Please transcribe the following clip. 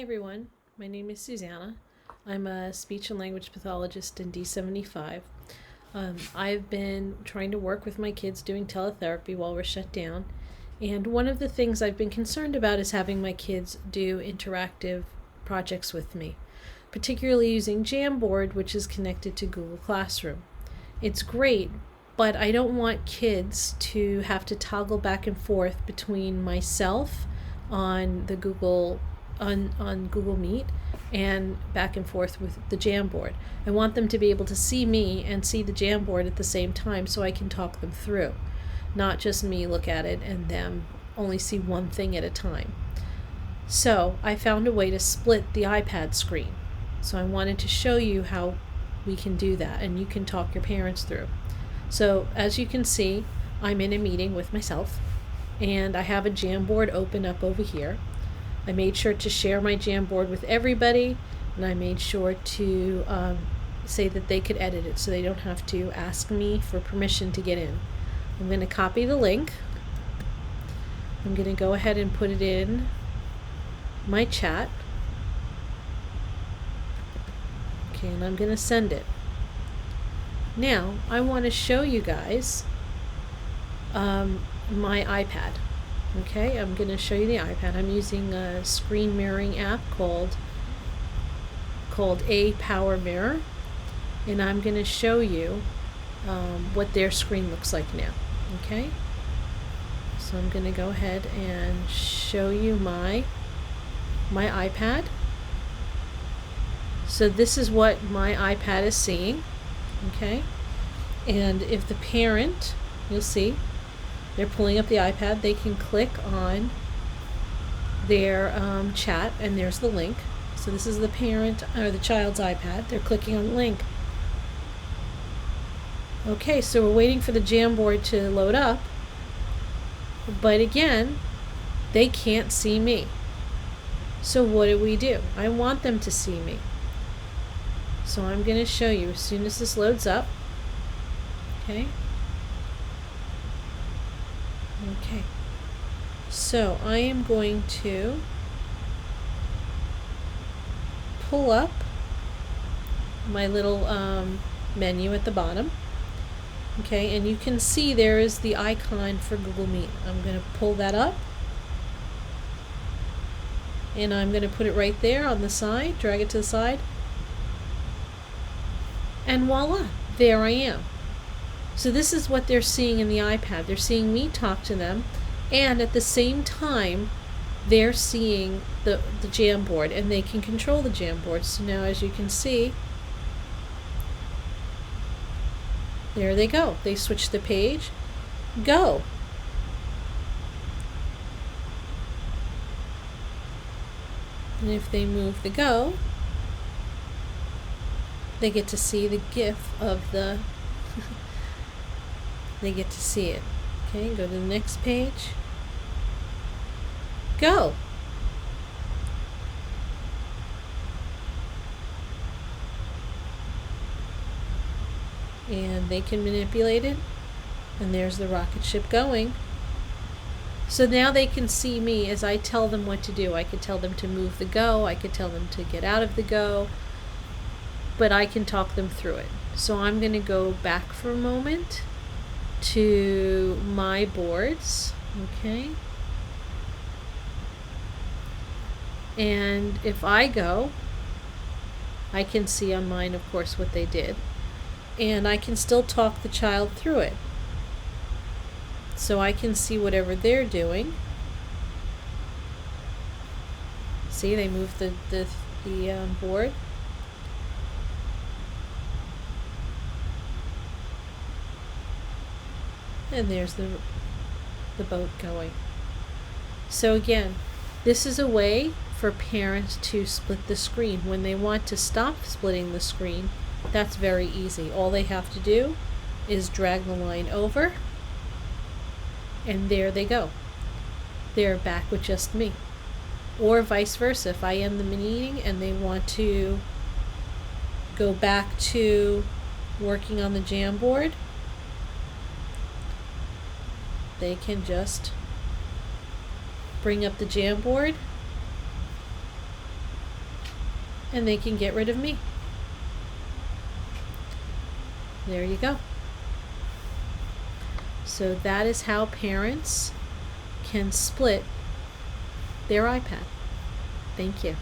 Hi everyone, my name is Susanna. I'm a speech and language pathologist in D75. I've been trying to work with my kids doing teletherapy while we're shut down, and one of the things I've been concerned about is having my kids do interactive projects with me, particularly using Jamboard, which is connected to Google Classroom. It's great, but I don't want kids to have to toggle back and forth between myself on the on Google Meet and back and forth with the Jamboard. I want them to be able to see me and see the Jamboard at the same time so I can talk them through, not just me look at it and them only see one thing at a time. So I found a way to split the iPad screen. So I wanted to show you how we can do that, and you can talk your parents through. So as you can see, I'm in a meeting with myself, and I have a Jamboard open up over here. I made sure to share my Jamboard with everybody, and I made sure to say that they could edit it so they don't have to ask me for permission to get in. I'm going to copy the link. I'm going to go ahead and put it in my chat. Okay, and I'm going to send it. Now, I want to show you guys my iPad. Okay, I'm going to show you the iPad. I'm using a screen mirroring app called APowerMirror, and I'm going to show you what their screen looks like now. Okay, so I'm going to go ahead and show you my iPad. So this is what my iPad is seeing. Okay, and if the parent, you'll see, they're pulling up the iPad, they can click on their chat, and there's the link. So this is the parent or the child's iPad. They're clicking on the link. Okay, so we're waiting for the Jamboard to load up, but again, they can't see me. So what do? I want them to see me. So I'm going to show you as soon as this loads up. Okay. Okay, so I am going to pull up my little menu at the bottom. Okay, and you can see there is the icon for Google Meet. I'm going to pull that up, and I'm going to put it right there on the side, drag it to the side, and voila, there I am. So this is what they're seeing in the iPad. They're seeing me talk to them, and at the same time, they're seeing the Jamboard, and they can control the Jamboard. So now, as you can see, there they go. They switch the page. Go. And if they move the go, they get to see the GIF of the they get to see it. Okay, go to the next page. Go. And they can manipulate it, and there's the rocket ship going. So now they can see me as I tell them what to do. I could tell them to move the go, I could tell them to get out of the go, but I can talk them through it. So I'm going to go back for a moment to my boards. Okay, and if I go, I can see on mine, of course, what they did, and I can still talk the child through it. So I can see whatever they're doing. See, they moved the board. And there's the boat going. So again, this is a way for parents to split the screen. When they want to stop splitting the screen, that's very easy. All they have to do is drag the line over, and there they go. They're back with just me. Or vice versa. If I end the meeting and they want to go back to working on the Jamboard, they can just bring up the Jamboard and they can get rid of me. There you go. So that is how parents can split their iPad. Thank you.